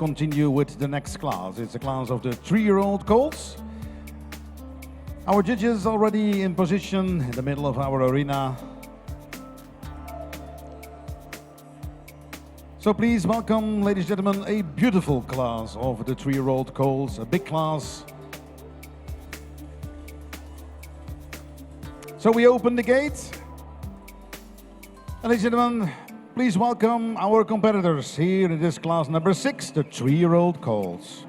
continue with the next class. It's a class of the 3-year-old colts. Our judges already in position in the middle of our arena. So please welcome, ladies and gentlemen, a beautiful class of the 3-year-old colts, a big class. So we open the gate. And ladies and gentlemen, please welcome our competitors here in this class number 6, the 3-year-old colts.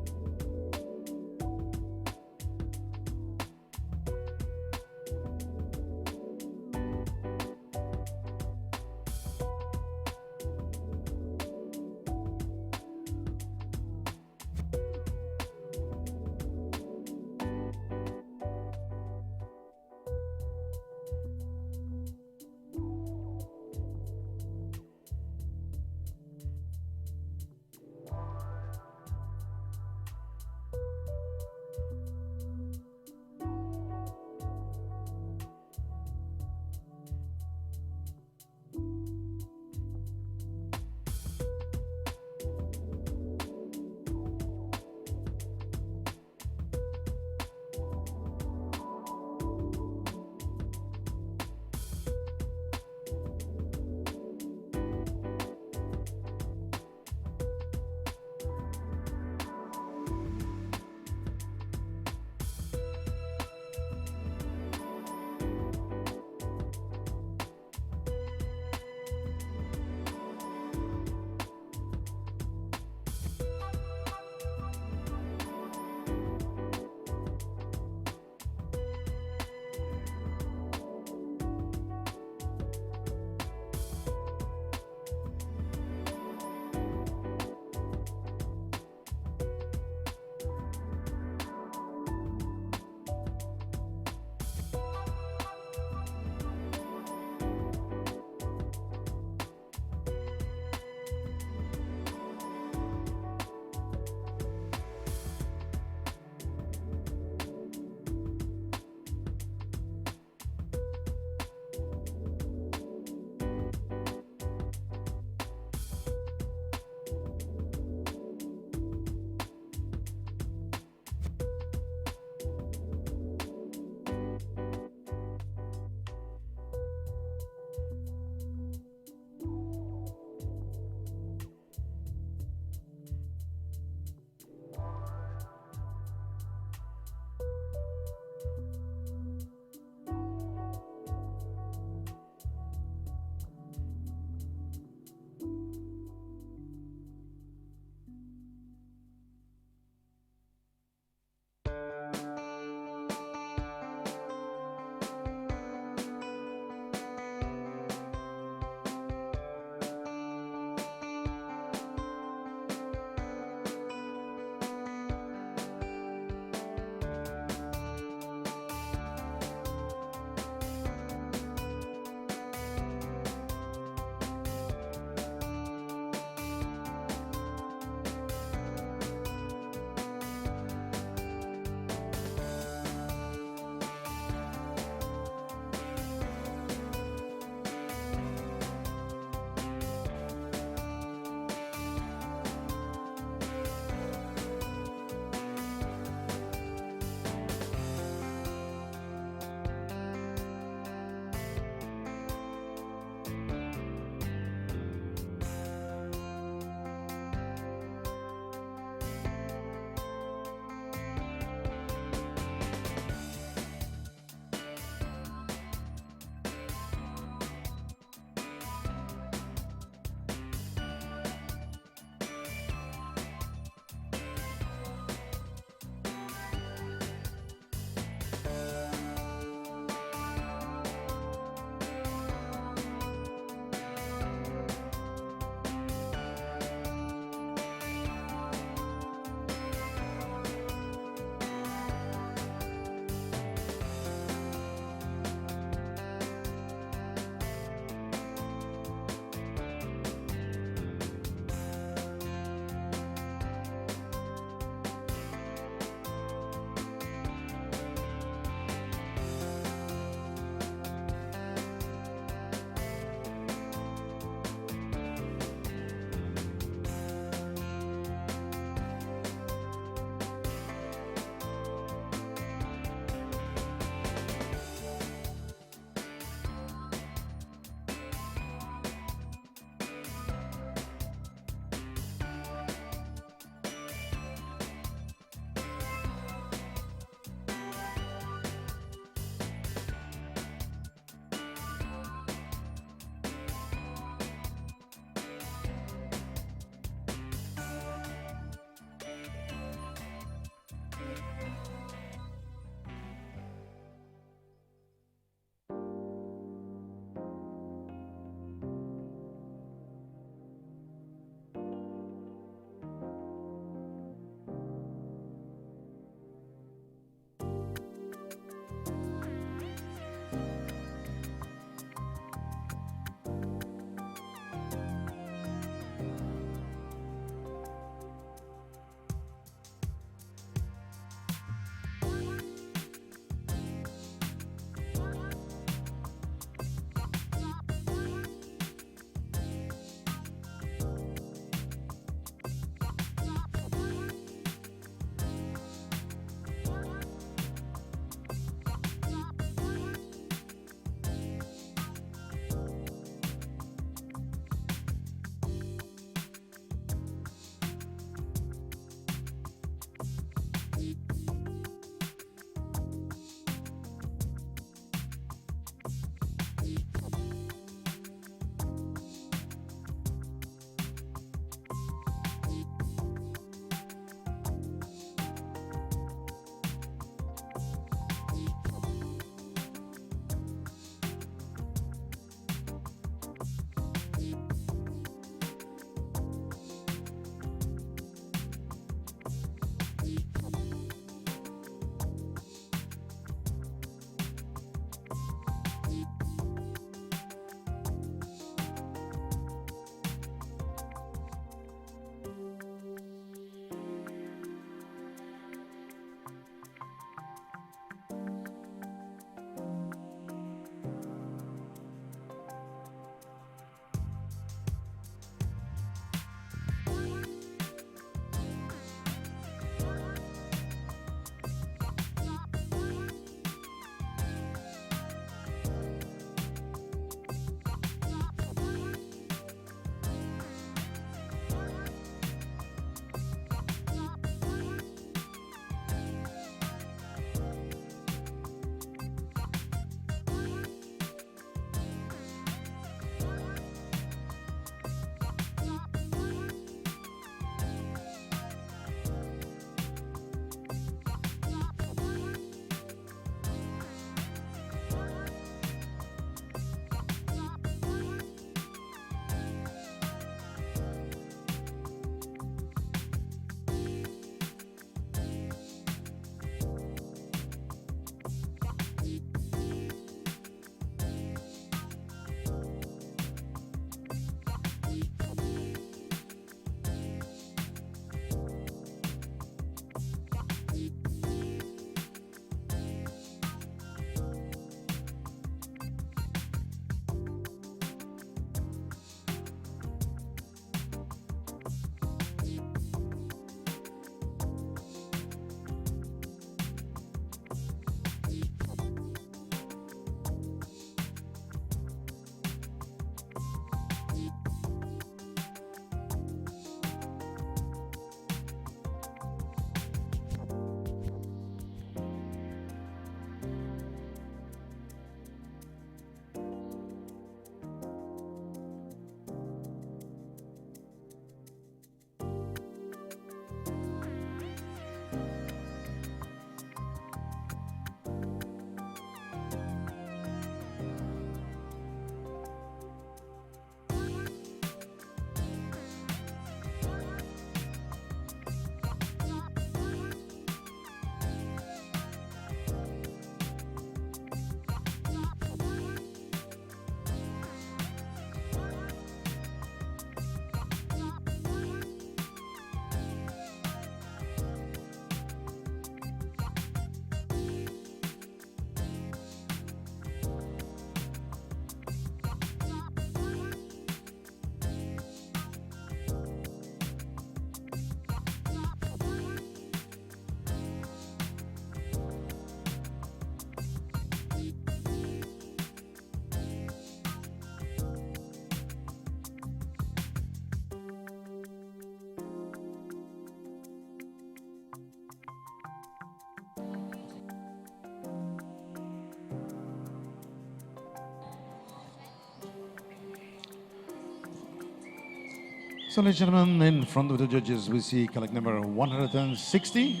So, ladies and gentlemen, in front of the judges, we see Cadillac number 160.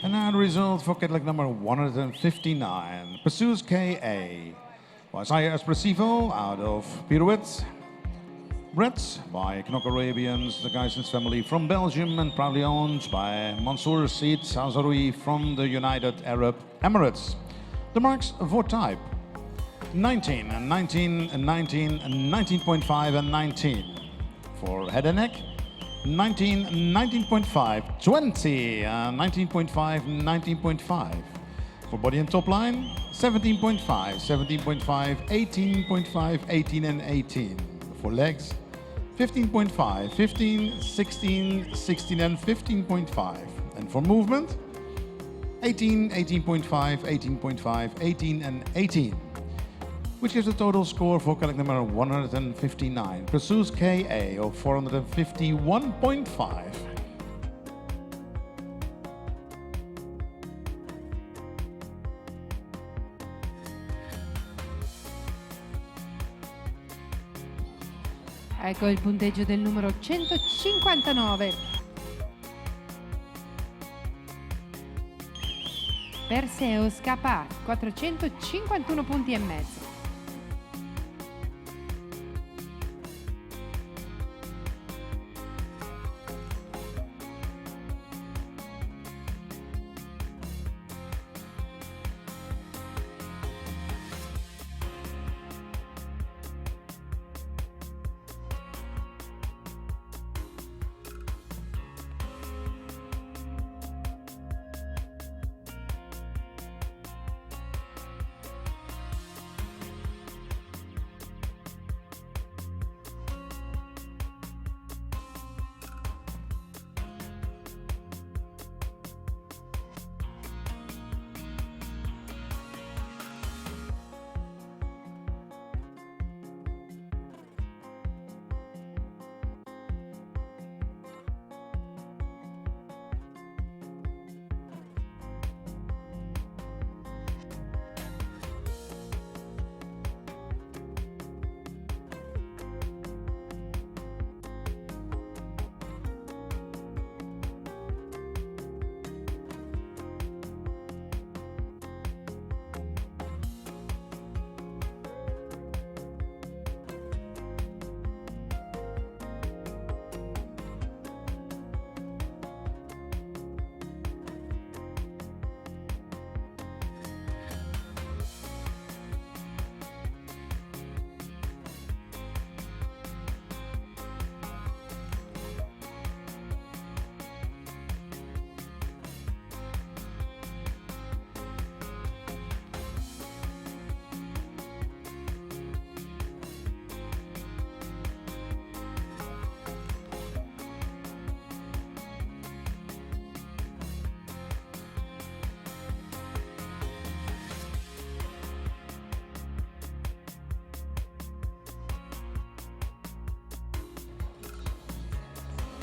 And now the result for Cadillac number 159. Pursues KA. Was higher Espressivo out of Pirouette. Bred by Knock Arabians, the Geisens family from Belgium, and proudly owned by Mansour Seed Sazaroui from the United Arab Emirates. The marks for type 19 and 19 and 19 and 19.5 and 19. For head and neck 19, 19.5, 20, 19.5, 19.5. For body and top line 17.5, 17.5, 18.5, 18 and 18. For legs 15.5, 15, 16, 16 and 15.5. And for movement 18, 18.5, 18.5, 18 and 18. Which gives a total score for Cadillac number 159. Pursues KA of 451.5. Ecco il punteggio del numero 159. Perseo Scapà, 451 punti e mezzo.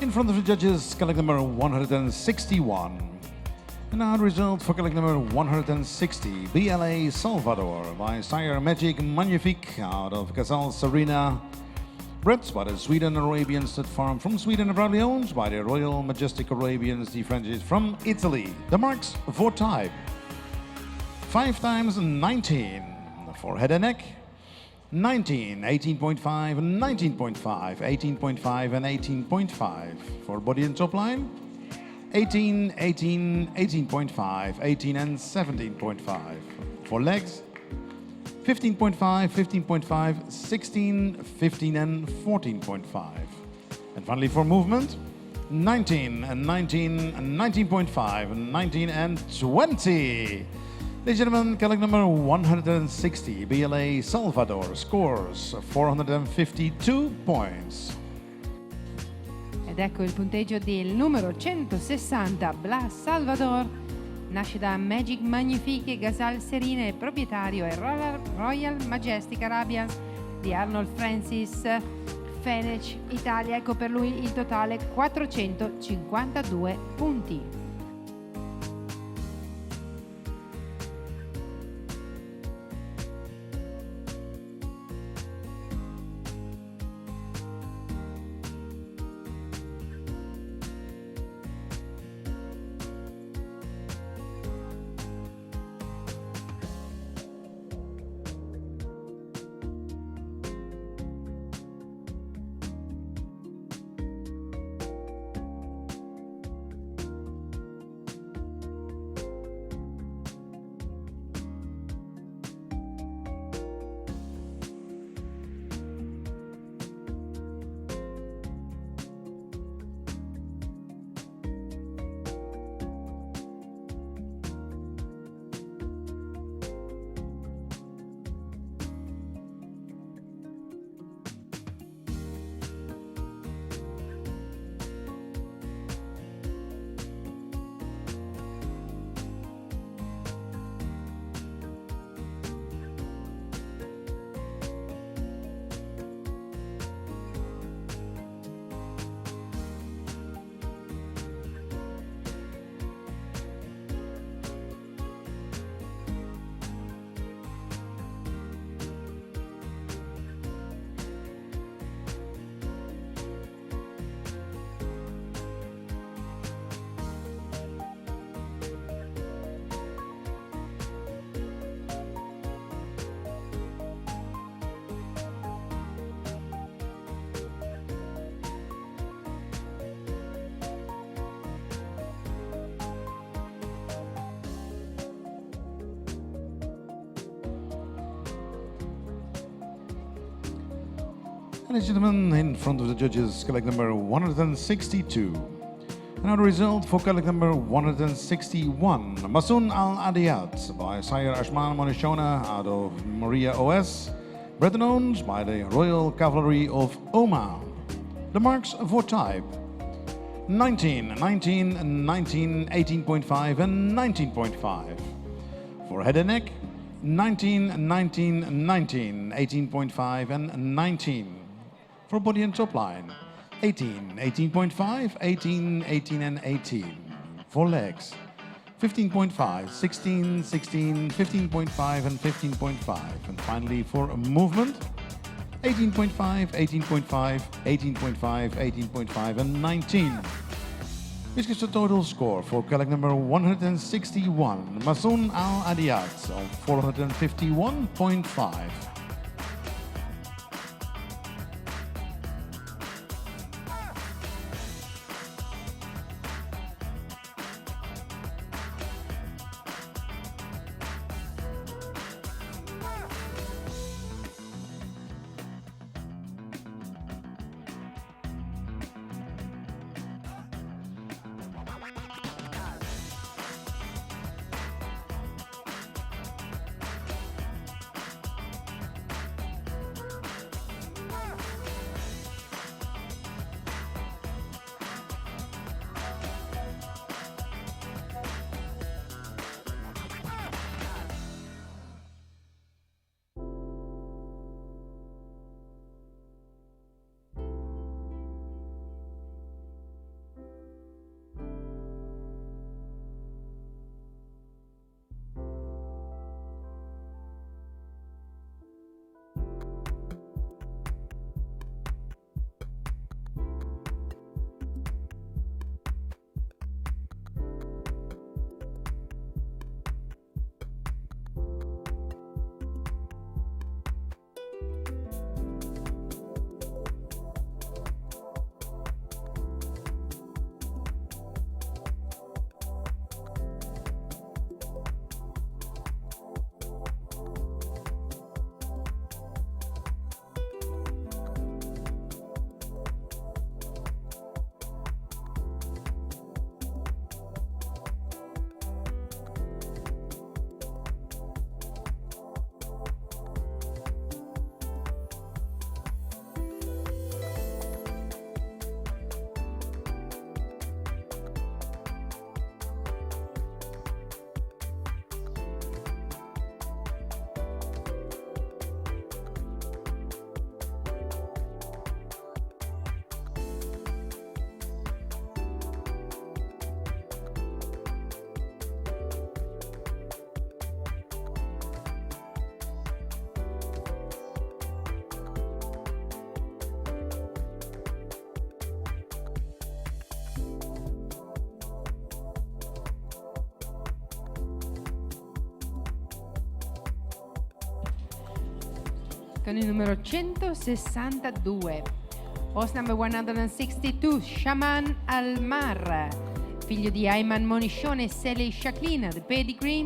In front of the judges, Cadillac number 161. And now the result for Cadillac number 160, BLA Salvador by Sire Magic Magnifique out of Casal Serena. Bred by the Sweden Arabian Stud Farm from Sweden and proudly owned by the Royal Majestic Arabians, the franchise from Italy. The marks for type 5 times 19. For head and neck 19, 18.5, 19.5, 18.5 and 18.5. For body and top line 18, 18, 18.5, 18 and 17.5. For legs 15.5, 15.5, 16, 15 and 14.5. And finally for movement 19 and 19 and 19.5 and 19 and 20. Ladies and gentlemen, Cadillac number 160, BLA Salvador scores 452 points. Ed ecco il punteggio del numero 160, Blas Salvador. Nasce da Magic Magnifique Casal Serena e proprietario è Royal Majestic Arabians di Arnold Francis Fenech Italia. Ecco per lui il totale 452 punti. Ladies and gentlemen, in front of the judges, collect number 162. And now the result for collect number 161. Masoon Al Adiyat by Sire Ashman Monishona out of Maria OS. Better known by the Royal Cavalry of Oman. The marks for type 19, 19, 19, 18.5 and 19.5. For head and neck 19, 19, 19, 18.5 and 19. For body and top line 18, 18.5, 18, 18 and 18. For legs 15.5, 16, 16, 15.5 and 15.5. And finally for a movement 18.5, 18.5, 18.5, 18.5 and 19. This gives the total score for collect number 161, Masoon Al Adiyat of 451.5. Con il numero 162. Post number 162, Shaman Al-Mar, figlio di Ayman Monishone e Sally Shaklina, The Pedigree,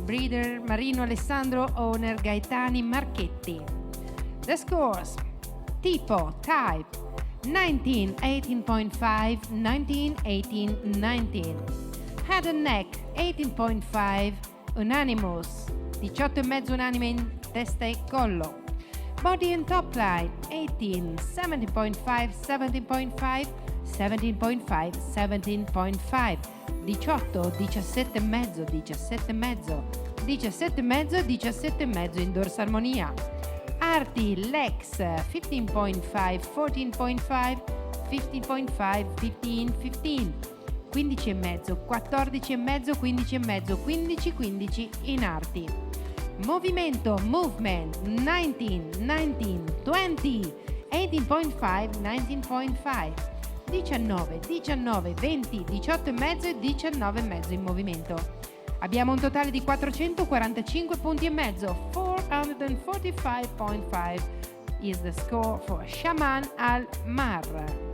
breeder Marino Alessandro, owner Gaetani Marchetti. The scores: tipo, type 19, 18.5, 19, 18, 19. Head and neck 18.5, unanimous, 18,5 unanime in testa e collo. Body and top line 18, 17.5, 17.5, 17.5, 17.5, 18, 17,5, 17,5, 17,5, 17,5 in dorsarmonia. Arti, legs 15.5, 14.5, 15.5, 15, 15, 15,5, 14,5, 15,5, 15, 15 in arti. Movimento, movement 19, 19, 20, 18.5, 19.5, 19, 19, 20, 18,5 e 19,5 in movimento. Abbiamo un totale di 445 punti e mezzo. 445.5 is the score for Shaman Al-Mar.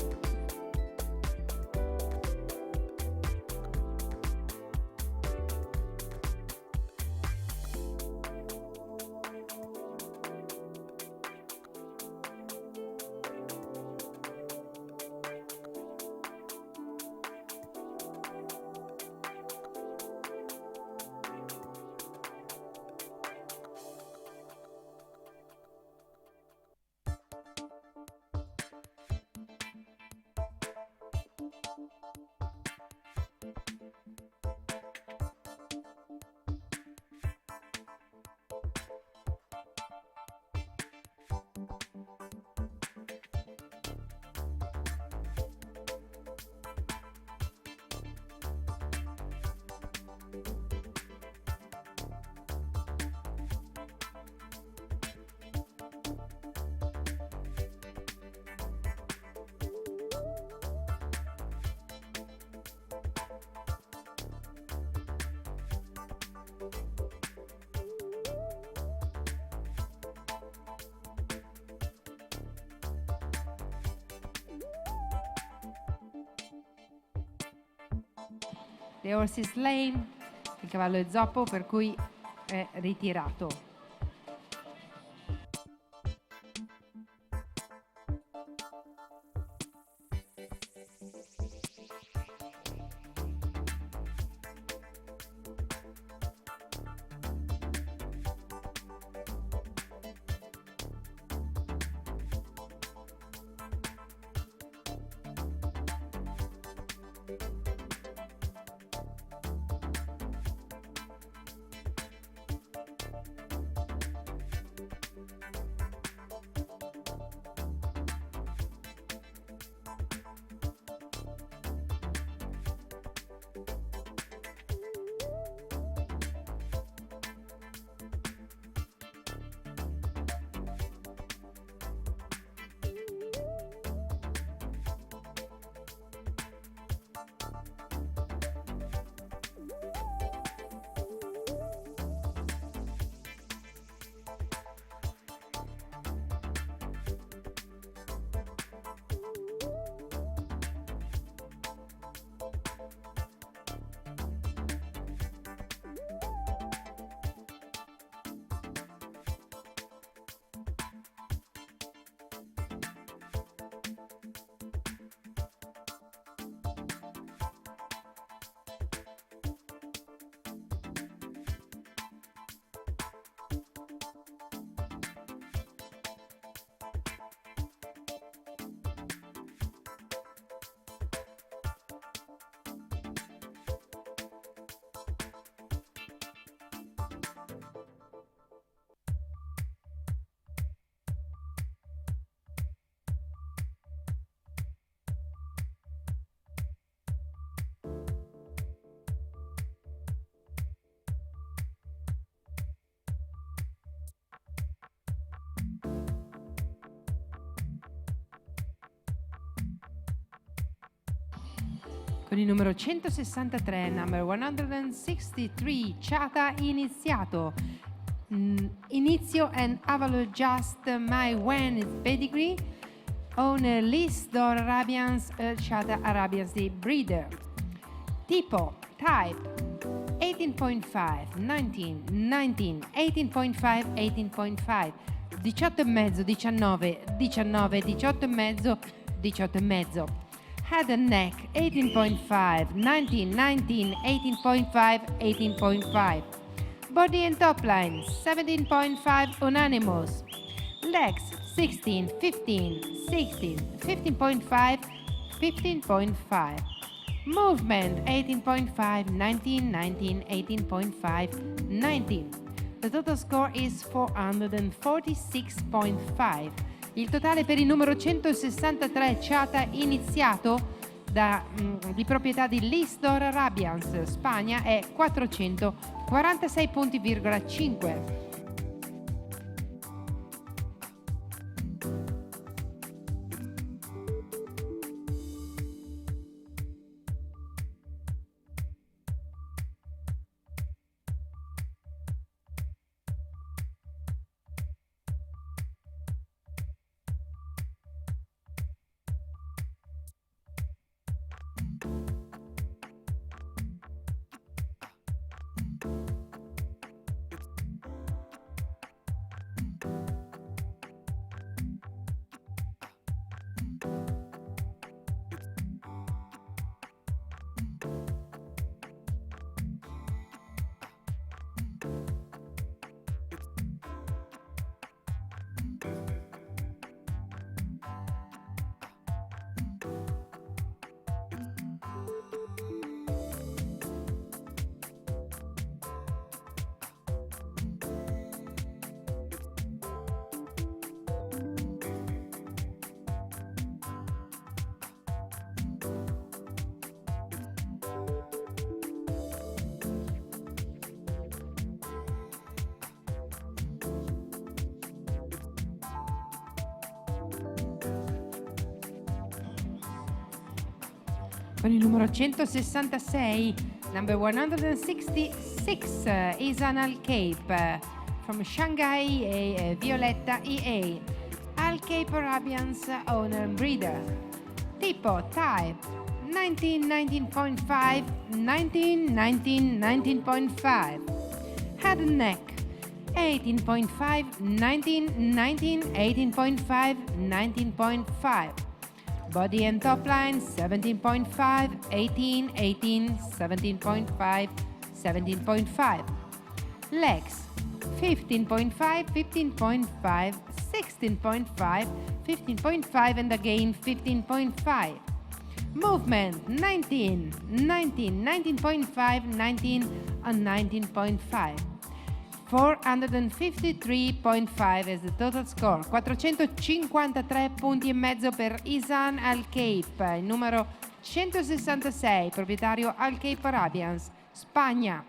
The horse is lame. Il cavallo è zoppo, per cui è ritirato. Con il numero 163, number 163, Chata iniziato. Inizio and Avalo Just My When Pedigree on Lisdor Arabians Chata Arabians the Breeder. Tipo, type 18.5, 19, 19, 18.5, 18.5, 18,5, 19, 19, 18,5, 18,5. Head and neck 18.5, 19, 19, 18.5, 18.5. Body and top line 17.5 unanimous. Legs 16, 15, 16, 15.5, 15.5. Movement 18.5, 19, 19, 18.5, 19. The total score is 446.5. Il totale per il numero 163 Chata iniziato di proprietà di Lisdor Arabians Spagna è 446,5 punti. Con il numero 166, number 166, is an Al-Cape from Shanghai, Violetta EA. Al-Cape Arabians owner and breeder. Tipo, type, 19, 19.5, 19, 19, 19.5. Head and neck, 18.5, 19, 19, 18.5, 19.5. Body and top line, 17.5, 18, 18, 17.5, 17.5. Legs, 15.5, 15.5, 16.5, 15.5 and again 15.5. Movement, 19, 19, 19.5, 19 and 19.5. 453.5 is the total score. 453 punti e mezzo per Isan Al-Cape, il numero 166, proprietario Al-Cape Arabians, Spagna.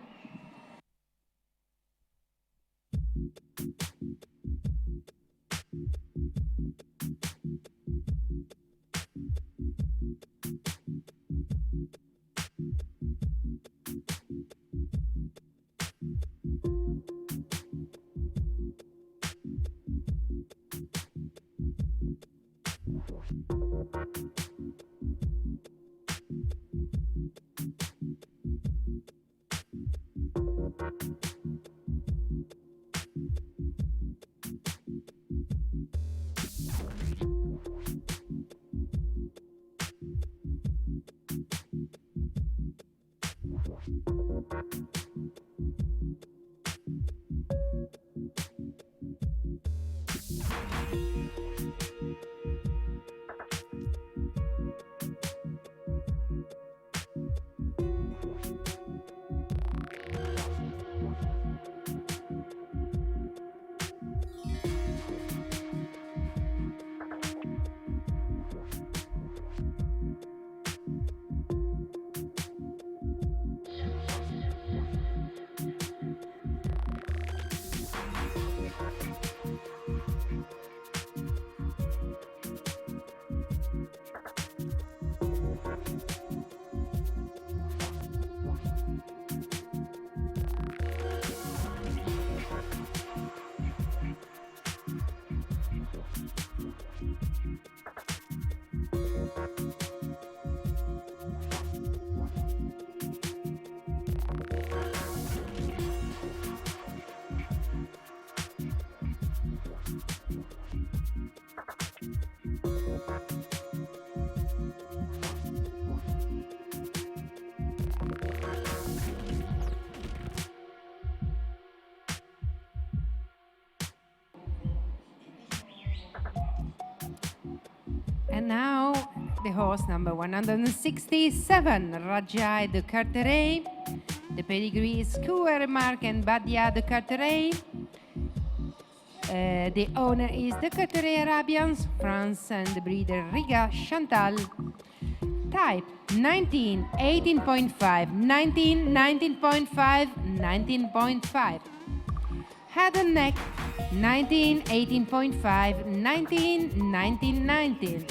And now the horse number 167, Rajai de Carteret. The pedigree is Couer Mark and Badia de Carteret. The owner is the Carteret Arabians, France, and the breeder Riga Chantal. Type 19, 18.5, 19, 19.5, 19.5. Head and neck, 19, 18.5, 19, 19, 19.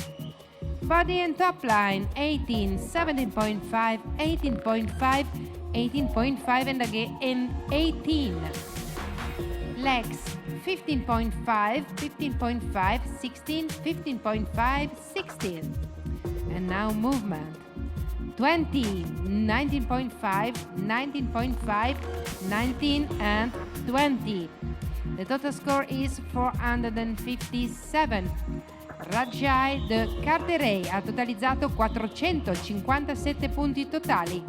Body and top line, 18, 17.5, 18.5, 18.5 and again 18. Legs, 15.5, 15.5, 16, 15.5, 16. And now movement. 20, 19.5, 19.5, 19 and 20. The total score is 457. Rajai de Carteret ha totalizzato 457 punti totali.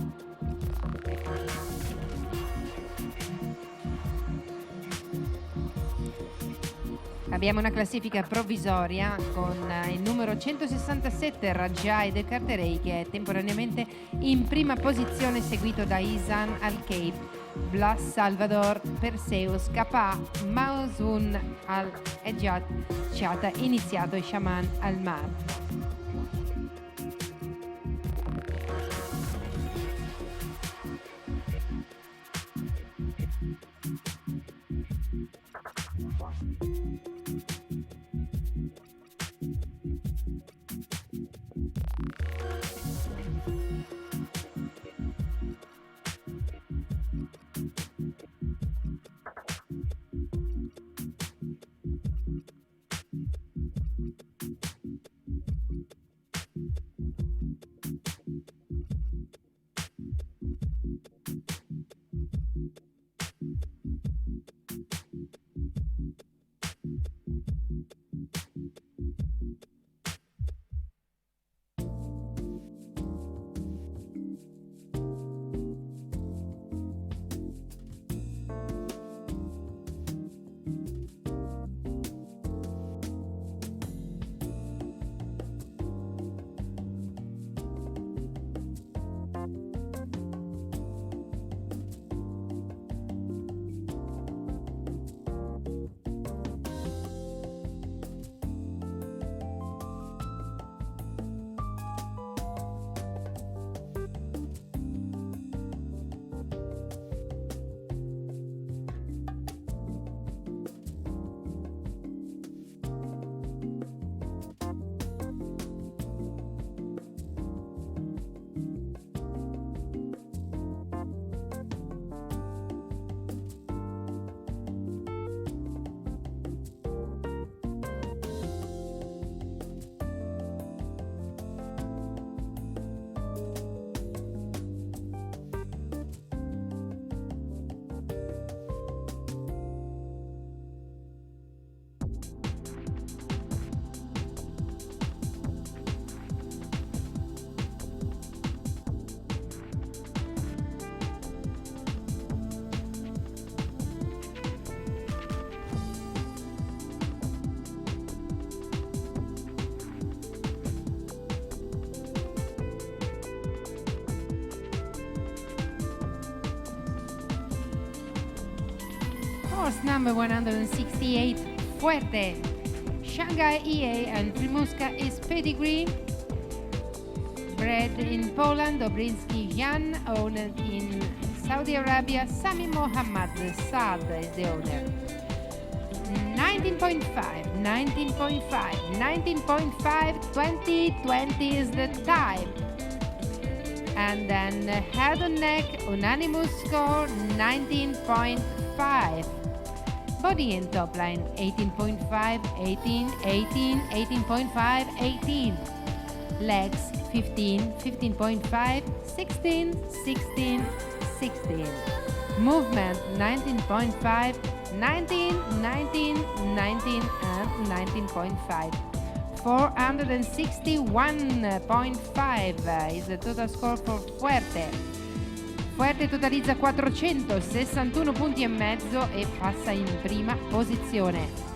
Abbiamo una classifica provvisoria con il numero 167 Rajai de Carteret, che è temporaneamente in prima posizione, seguito da Isan Al-Cape, Blas Salvador, Perseus, Kappa, Mausun Al-Ejat, Chata iniziato e Shaman Al-Mar. Horse number 168, Fuerte. Shanghai EA and Primuska is pedigree. Bred in Poland, Obrinsky Jan, owned in Saudi Arabia, Sami Mohammad Saad is the owner. 19.5, 19.5, 19.5, 20, 20 is the time. And then head and neck, unanimous score, 19.5. Body and top line, 18.5, 18, 18, 18.5, 18. Legs, 15, 15.5, 16, 16, 16. Movement, 19.5, 19, 19, 19, and 19.5. 461.5 is the total score for Fuerte. Fuerte totalizza 461 punti e mezzo e passa in prima posizione.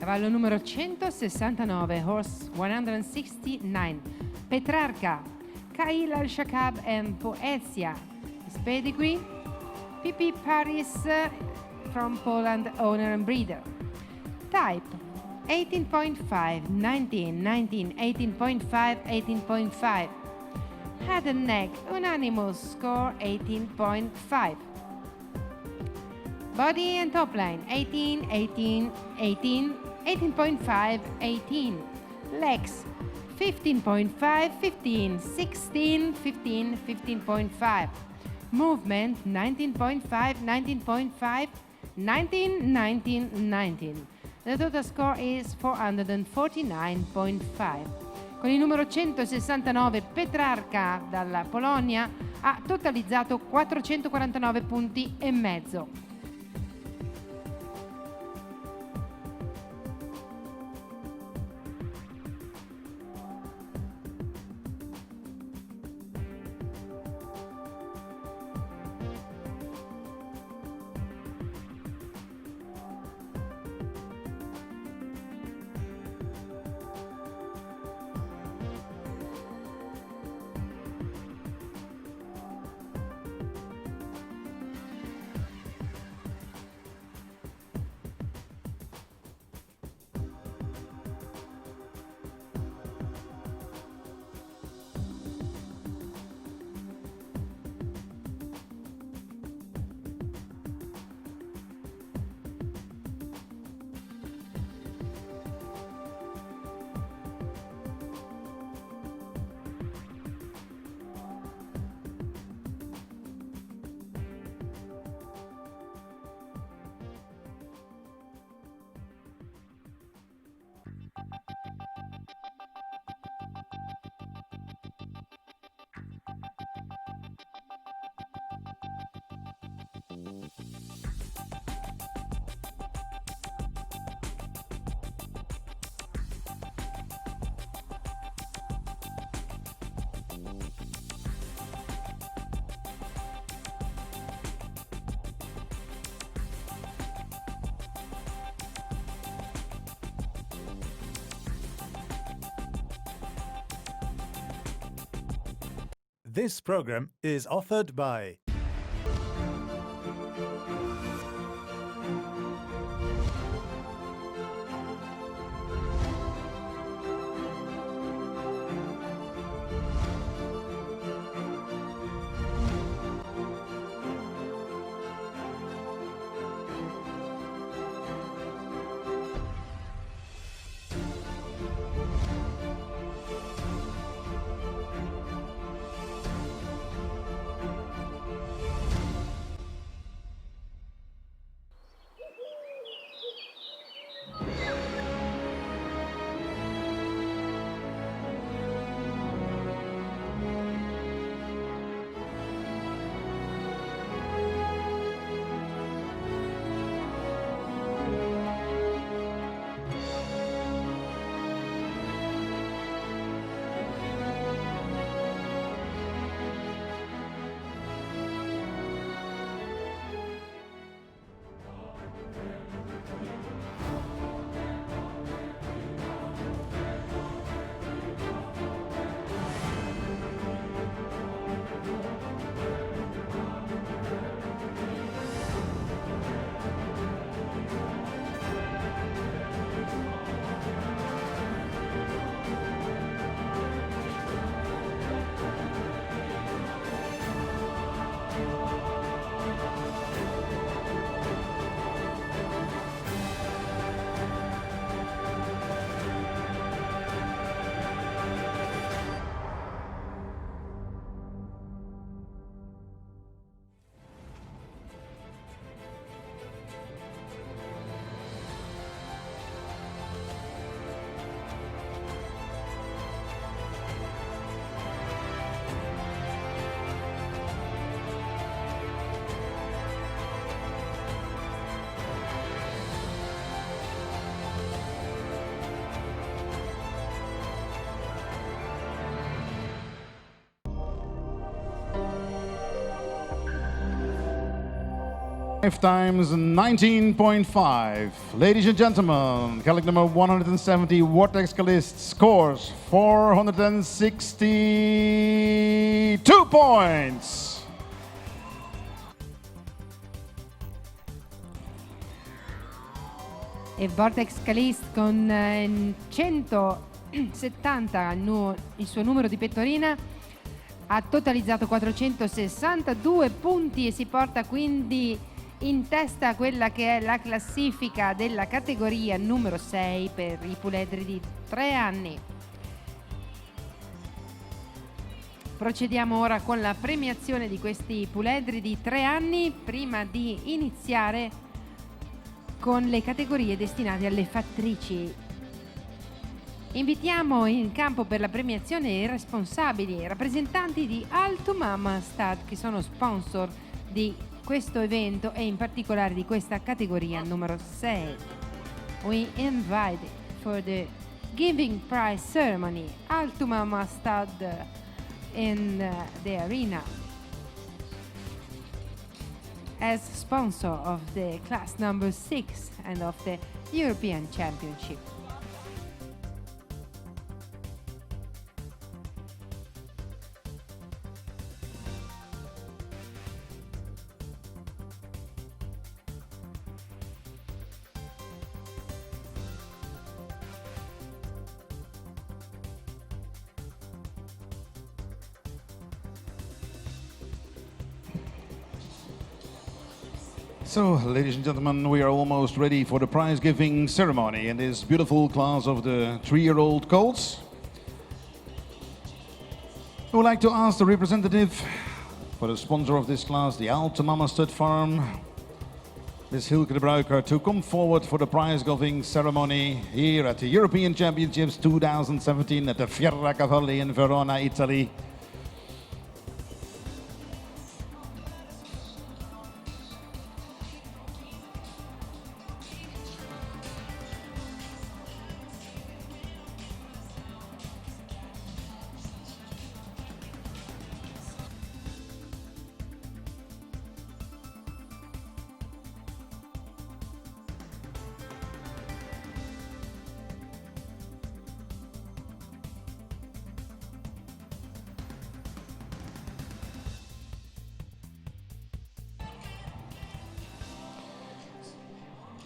Cavallo numero 169, horse 169, Petrarca, Khail Al-Shakab and Poesia. His pedigree, PP Paris from Poland, owner and breeder. Type, 18.5, 19, 19, 18.5, 18.5. Head and neck, unanimous score, 18.5. Body and top line, 18, 18, 18, 18.5, 18. Legs, 15.5, 15, 16, 15, 15.5. Movement, 19.5, 19.5, 19, 19, 19. The total score is 449.5. Con il numero 169 Petrarca dalla Polonia ha totalizzato 449 punti e mezzo. This program is offered by Five times 19.5. Ladies and gentlemen, Catholic number 170, Vortex Calist scores 462 points. E Vortex Calist con 170 il suo numero di pettorina ha totalizzato 462 punti e si porta quindi in testa a quella che è la classifica della categoria numero 6 per i puledri di 3 anni. Procediamo ora con la premiazione di questi puledri di 3 anni prima di iniziare con le categorie destinate alle fattrici. Invitiamo in campo per la premiazione i responsabili, rappresentanti di Alto Mama Stud, che sono sponsor di questo evento e in particolare di questa categoria numero 6. We invite for the giving prize ceremony Alto Mama Stud in the arena as sponsor of the class number 6 and of the European Championship. So, ladies and gentlemen, we are almost ready for the prize-giving ceremony in this beautiful class of the 3-year-old colts. I would like to ask the representative for the sponsor of this class, the Alto Mama Stud Farm, Ms. Hilke de Bruiker, to come forward for the prize-giving ceremony here at the European Championships 2017 at the Fieracavalli in Verona, Italy.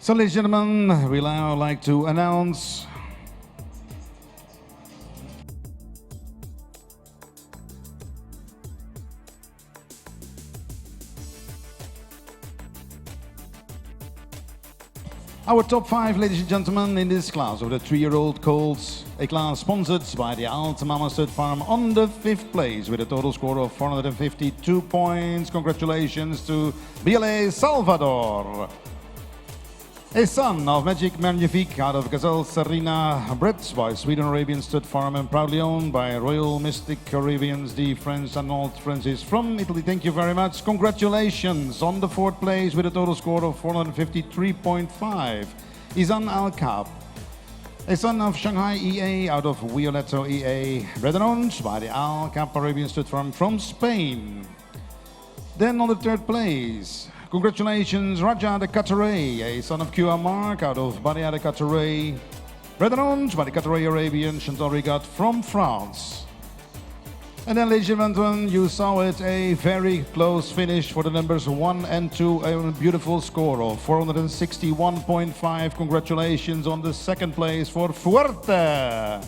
So, ladies and gentlemen, we now like to announce our top 5, ladies and gentlemen, in this class of the 3-year-old colts, a class sponsored by the Alta Mama Stud Farm on the 5th place with a total score of 452 points. Congratulations to BLA Salvador. A son of Magic Magnifique out of Gazelle Serena, bred by Sweden Arabian Stud Farm and proudly owned by Royal Mystic Arabians, the French Arnold Francis from Italy. Thank you very much. Congratulations on the 4th place with a total score of 453.5. Izan Al-Kab, a son of Shanghai EA out of Violetto EA, bred and owned by the Al-Kab Arabian Stud Farm from Spain. Then on the 3rd place, congratulations, Raja de Cataray, a son of QR Mark out of Badia de Cataray, bred and owned by the Cataray Arabian Chantal Rigat from France. And then, ladies and gentlemen, you saw it, a very close finish for the numbers 1 and 2, a beautiful score of 461.5. Congratulations on the 2nd place for Fuerte,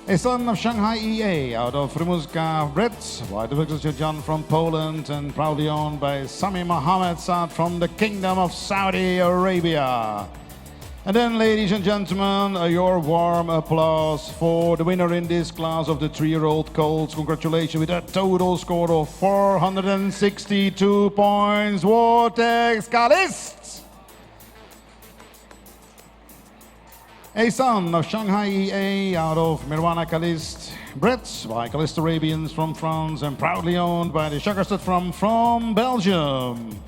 a son of Shanghai EA out of Rimuzka, bred by the Victor John from Poland and proudly owned by Sami Mohammed Saad from the Kingdom of Saudi Arabia. And then, ladies and gentlemen, your warm applause for the winner in this class of the 3-year-old colts. Congratulations with a total score of 462 points. Vortex Calist, a son of Shanghai EA out of Verona Calist, bred by Calist Arabians from France and proudly owned by the Sugarstad from Belgium.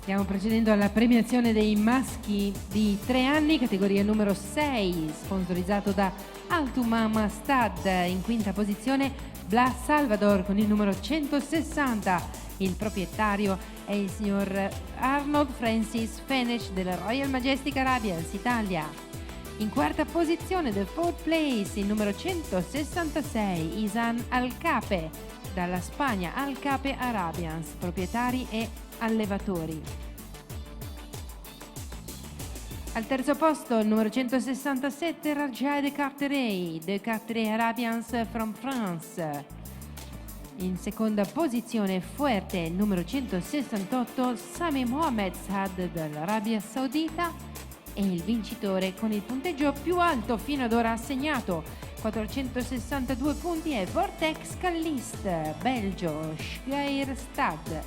Stiamo procedendo alla premiazione dei maschi di 3 anni, categoria numero 6, sponsorizzato da Altumama Stad. In quinta posizione Blas Salvador con il numero 160. Il proprietario è il signor Arnold Francis Fenech della Royal Majestic Arabians Italia. In quarta posizione, the 4th place, il numero 166, Isan Alcape dalla Spagna, Alcape Arabians, proprietari e allevatori. Al terzo posto il numero 167 Rajai de Carteret Arabians from France. In seconda posizione Fuerte il numero 168 Sami Mohammed Saad dall'Arabia Saudita e il vincitore con il punteggio più alto fino ad ora assegnato 462 punti è Vortex Calist, Belgio, Stad.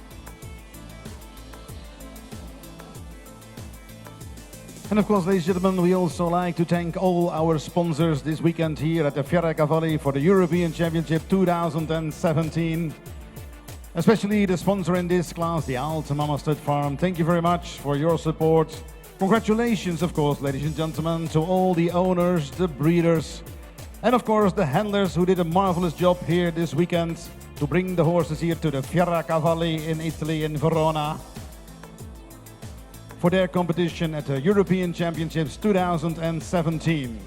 And of course, ladies and gentlemen, we also like to thank all our sponsors this weekend here at the Fiera Cavalli for the European Championship 2017. Especially the sponsor in this class, the Alta Mama Stud Farm. Thank you very much for your support. Congratulations, of course, ladies and gentlemen, to all the owners, the breeders, and of course the handlers who did a marvelous job here this weekend to bring the horses here to the Fiera Cavalli in Italy, in Verona, for their competition at the European Championships 2017.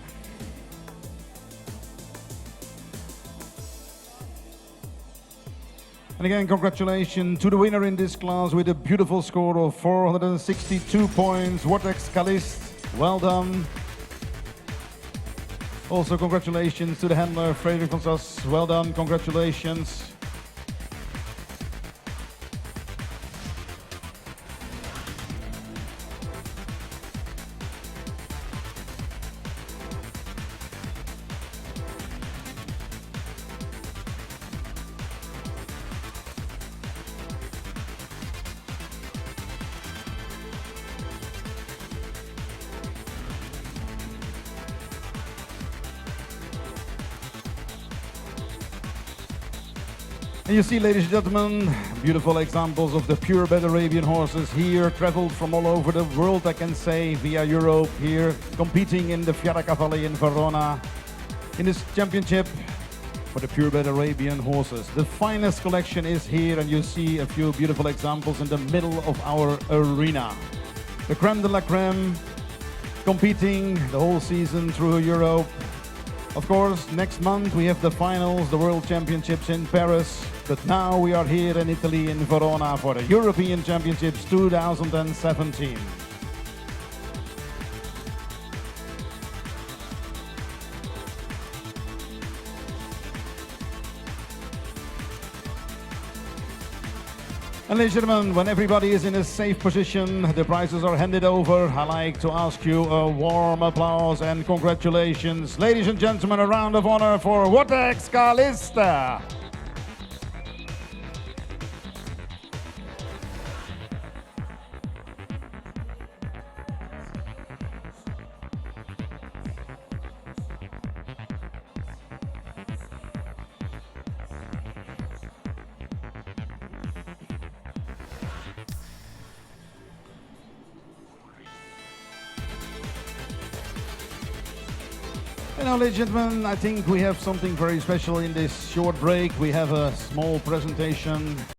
And again, congratulations to the winner in this class with a beautiful score of 462 points, Vortex Calist. Well done. Also, congratulations to the handler, Frederik van Sas. Well done, congratulations. And you see, ladies and gentlemen, beautiful examples of the pure-bred Arabian horses here, traveled from all over the world, I can say, via Europe here, competing in the Fiera Cavalli in Verona, in this championship for the pure-bred Arabian horses. The finest collection is here, and you see a few beautiful examples in the middle of our arena. The creme de la creme competing the whole season through Europe. Of course, next month we have the finals, the World Championships in Paris. But now we are here in Italy, in Verona, for the European Championships 2017. And ladies and gentlemen, when everybody is in a safe position, the prizes are handed over. I like to ask you a warm applause and congratulations. Ladies and gentlemen, a round of honor for Vortex Calista. And now, ladies and gentlemen, I think we have something very special in this short break. We have a small presentation